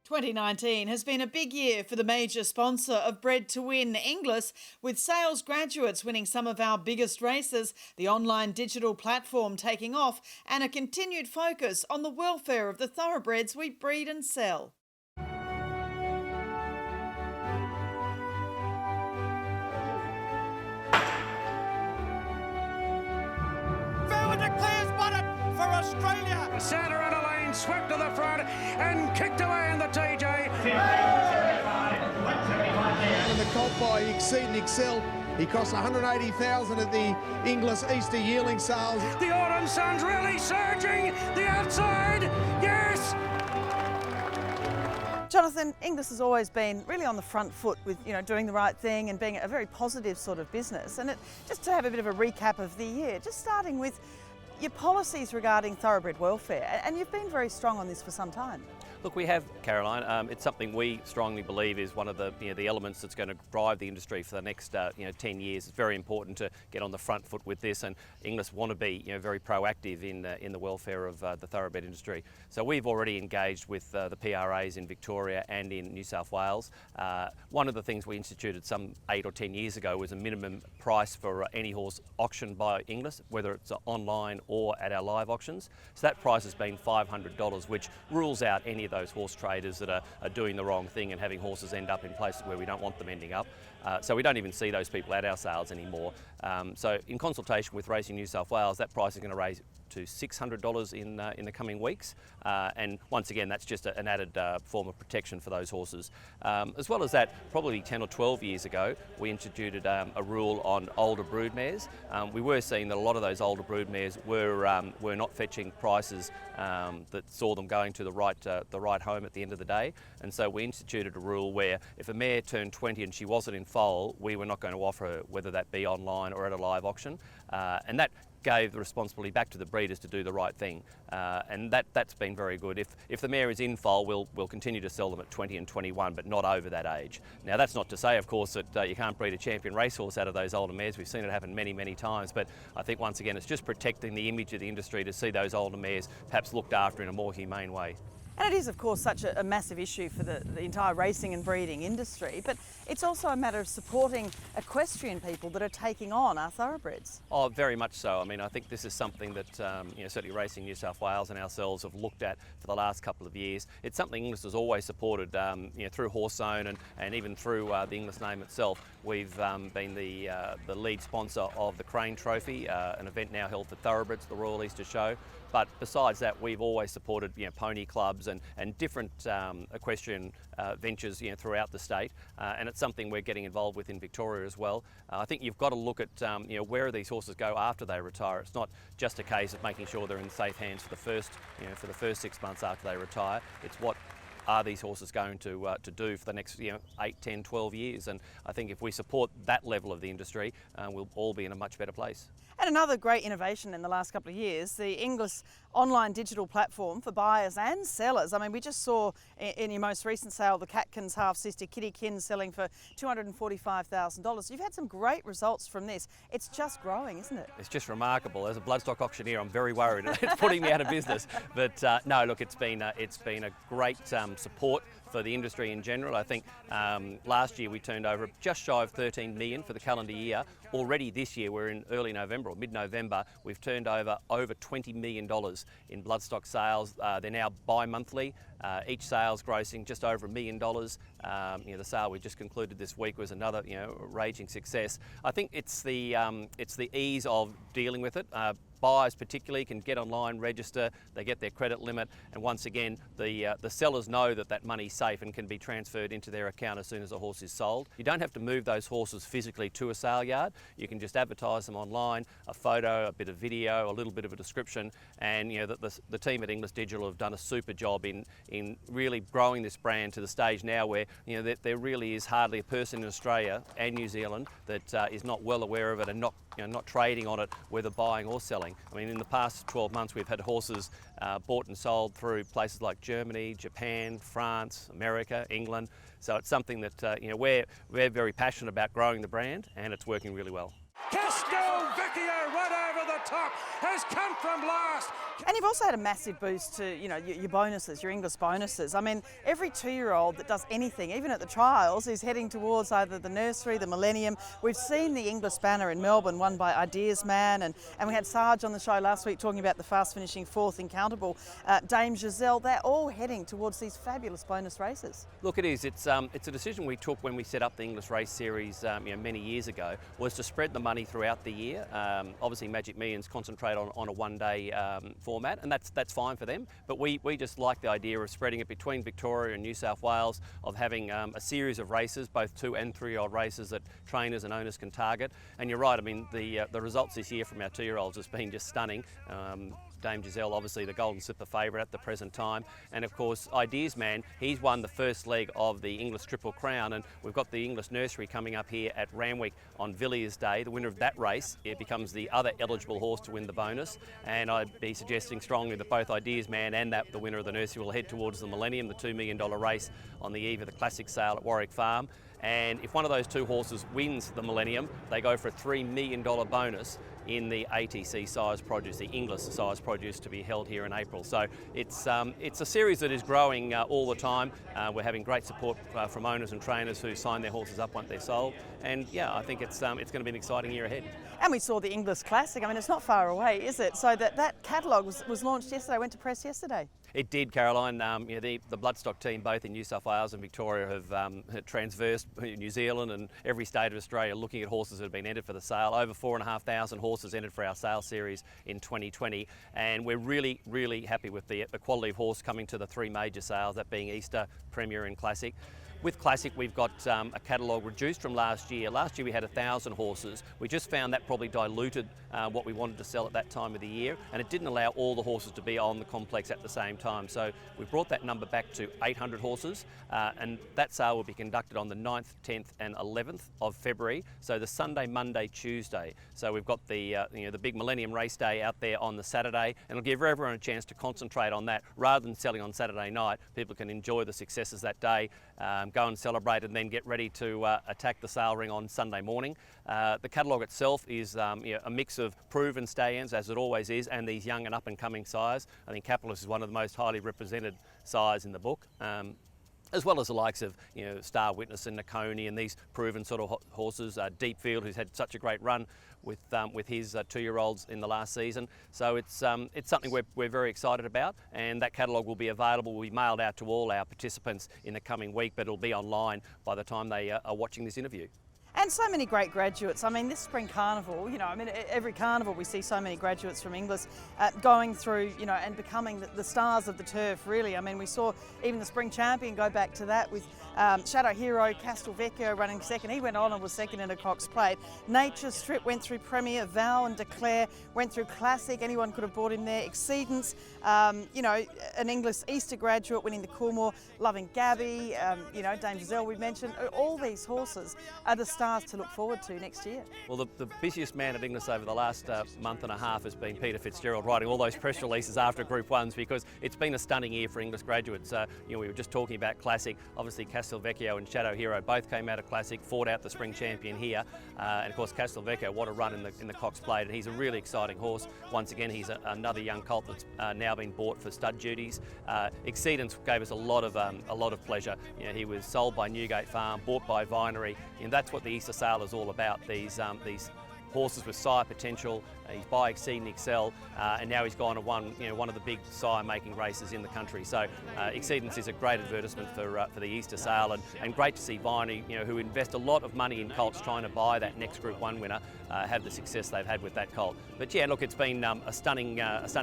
2019 has been a big year for the major sponsor of Bred to Win, Inglis, with sales graduates winning some of our biggest races, the online digital platform taking off, and a continued focus on the welfare of the thoroughbreds we breed and sell. Declares bonnet for Australia. Santa on a lane, swept to the front and kicked away in the TJ. And the colt by Exceed and Excel. He cost $180,000 at the Inglis Easter yearling sales. The autumn sun's really surging. The outside, yes. Jonathan, Inglis has always been really on the front foot with, doing the right thing and being a very positive sort of business. And just to have a bit of a recap of the year, just starting with your policies regarding thoroughbred welfare, and you've been very strong on this for some time. Look, we have, Caroline. It's something we strongly believe is one of the the elements that's going to drive the industry for the next 10 years. It's very important to get on the front foot with this, and Inglis want to be very proactive in the welfare of the thoroughbred industry. So we've already engaged with the PRAs in Victoria and in New South Wales. One of the things we instituted some 8 or 10 years ago was a minimum price for any horse auctioned by Inglis, whether it's online or at our live auctions. So that price has been $500, which rules out any of those horse traders that are doing the wrong thing and having horses end up in places where we don't want them ending up. So we don't even see those people at our sales anymore. So in consultation with Racing New South Wales, that price is going to raise to $600 in the coming weeks. And once again, that's just an added form of protection for those horses. As well as that, probably 10 or 12 years ago, we instituted a rule on older broodmares. We were seeing that a lot of those older broodmares were not fetching prices that saw them going to the right home at the end of the day. And so we instituted a rule where if a mare turned 20 and she wasn't in foal, we were not going to offer her, whether that be online or at a live auction. And that gave the responsibility back to the breeders to do the right thing, and that's been very good. If the mare is in foal, we'll continue to sell them at 20 and 21, but not over that age. Now that's not to say, of course, that you can't breed a champion racehorse out of those older mares. We've seen it happen many, many times, but I think once again it's just protecting the image of the industry to see those older mares perhaps looked after in a more humane way. And it is, of course, such a massive issue for the entire racing and breeding industry, but it's also a matter of supporting equestrian people that are taking on our thoroughbreds. Oh, very much so. I mean, I think this is something that certainly Racing New South Wales and ourselves have looked at for the last couple of years. It's something Inglis has always supported, through Horse Zone and even through the Inglis name itself. We've been the lead sponsor of the Crane Trophy, an event now held for thoroughbreds, the Royal Easter Show. But besides that, we've always supported pony clubs and different equestrian ventures throughout the state, and it's something we're getting involved with in Victoria as well. I think you've got to look at where these horses go after they retire. It's not just a case of making sure they're in safe hands for the first 6 months after they retire. It's what are these horses going to do for the next 8, 10, 12 years, and I think if we support that level of the industry, we'll all be in a much better place. And another great innovation in the last couple of years, the Inglis online digital platform for buyers and sellers. I mean, we just saw in your most recent sale the Catkins half-sister Kitty Kin selling for $245,000. You've had some great results from this. It's just growing, isn't it? It's just remarkable. As a bloodstock auctioneer, I'm very worried it's putting me out of business. But no, look, it's been a great support for the industry in general. I think last year we turned over just shy of 13 million for the calendar year. Already this year, we're in early November or mid-November, we've turned over $20 million in bloodstock sales. They're now bi-monthly. Each sale's grossing just over $1 million. The sale we just concluded this week was another raging success. I think it's the ease of dealing with it. Buyers particularly can get online, register, they get their credit limit, and once again the sellers know that money's safe and can be transferred into their account as soon as a horse is sold. You don't have to move those horses physically to a sale yard. You can just advertise them online, a photo, a bit of video, a little bit of a description, and the team at Inglis Digital have done a super job in really growing this brand to the stage now where there really is hardly a person in Australia and New Zealand that is not well aware of it and not trading on it, whether buying or selling. I mean, in the past 12 months, we've had horses bought and sold through places like Germany, Japan, France, America, England. So it's something that we're very passionate about growing the brand, and it's working really well. Castelvecchio right over the top, has come from last. And you've also had a massive boost to, you know, your bonuses, your Inglis bonuses. I mean, every 2-year-old that does anything, even at the trials, is heading towards either the nursery, the Millennium. We've seen the Inglis banner in Melbourne won by Ideas Man, and we had Sarge on the show last week talking about the fast finishing 4th Incountable. Dame Giselle, they're all heading towards these fabulous bonus races. Look, it is. It's a decision we took when we set up the Inglis Race Series many years ago, was to spread the money throughout the year. Obviously, Magic Millions concentrate on a one-day format, and that's fine for them. But we just like the idea of spreading it between Victoria and New South Wales, of having a series of races, both 2- and 3-year-old races that trainers and owners can target. And you're right. I mean, the results this year from our 2-year-olds has been just stunning. Dame Giselle, obviously the Golden Slipper favourite at the present time. And of course, Ideas Man, he's won the first leg of the Inglis Triple Crown, and we've got the Inglis Nursery coming up here at Randwick on Villiers Day. The winner of that race, it becomes the other eligible horse to win the bonus. And I'd be suggesting strongly that both Ideas Man and the winner of the Nursery will head towards the Millennium, the $2 million race on the eve of the Classic sale at Warwick Farm. And if one of those two horses wins the Millennium, they go for a $3 million bonus in the ATC size produce, the Inglis size produce, to be held here in April. So it's a series that is growing all the time. We're having great support from owners and trainers who sign their horses up once they're sold. And yeah, I think it's going to be an exciting year ahead. And we saw the Inglis Classic. I mean, it's not far away, is it? So that catalogue was launched yesterday, went to press yesterday. It did, Caroline. The bloodstock team, both in New South Wales and Victoria, have transversed New Zealand and every state of Australia looking at horses that have been entered for the sale. Over 4,500 horses entered for our sale series in 2020. And we're really, really happy with the quality of horse coming to the 3 major sales, that being Easter, Premier and Classic. With Classic, we've got a catalogue reduced from last year. Last year we had 1,000 horses. We just found that probably diluted what we wanted to sell at that time of the year, and it didn't allow all the horses to be on the complex at the same time. So we brought that number back to 800 horses, and that sale will be conducted on the 9th, 10th and 11th of February. So the Sunday, Monday, Tuesday. So we've got the big Millennium Race Day out there on the Saturday, and it'll give everyone a chance to concentrate on that rather than selling on Saturday night. People can enjoy the successes that day, go and celebrate, and then get ready to attack the sale ring on Sunday morning. The catalogue itself is a mix of proven stallions, as it always is, and these young and up-and-coming sires. I think Capitalist is one of the most highly represented sires in the book. As well as the likes of Star Witness and Nakoni and these proven sort of horses, Deepfield, who's had such a great run with his 2-year-olds in the last season. So it's something we're very excited about, and that catalogue will be available, will be mailed out to all our participants in the coming week, but it'll be online by the time they are watching this interview. And so many great graduates. I mean, this spring carnival, every carnival we see so many graduates from Inglis going through, and becoming the stars of the turf, really. I mean, we saw even the spring champion go back to that with Shadow Hero, Castelvecchio running second. He went on and was second in a Cox Plate. Nature Strip went through Premier, Vow and Declare went through Classic. Anyone could have bought him there. Exceedance, an Inglis Easter graduate winning the Coolmore, Loving Gabby, Dame Giselle we mentioned. All these horses are the stars to look forward to next year. Well, the busiest man at Inglis over the last month and a half has been Peter Fitzgerald, writing all those press releases after Group 1s, because it's been a stunning year for Inglis graduates. We were just talking about Classic. Obviously, Castelvecchio and Shadow Hero both came out of Classic, fought out the spring champion here. And of course, Castelvecchio, what a run in the Cox Plate. And he's a really exciting horse. Once again, he's another young colt that's now been bought for stud duties. Exceedance gave us a lot of pleasure. He was sold by Newgate Farm, bought by Vinery, and that's what the Easter sale is all about. These horses with sire potential. He's by Exceed Excel, and now he's gone and won one of the big sire-making races in the country. So Exceedance is a great advertisement for the Easter sale, and great to see Viney, who invest a lot of money in colts trying to buy that next Group 1 winner, have the success they've had with that colt. But yeah, look, it's been a stunning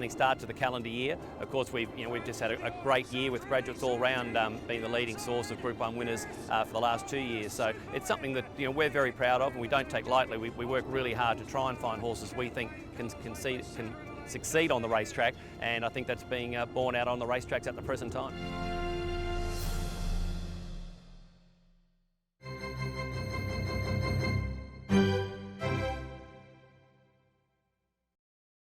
start to the calendar year. Of course, we've just had a great year with graduates all round, being the leading source of Group 1 winners for the last 2 years. So it's something that we're very proud of, and we don't take lightly. We work really hard to try and find horses we think can succeed on the racetrack, and I think that's being borne out on the racetracks at the present time.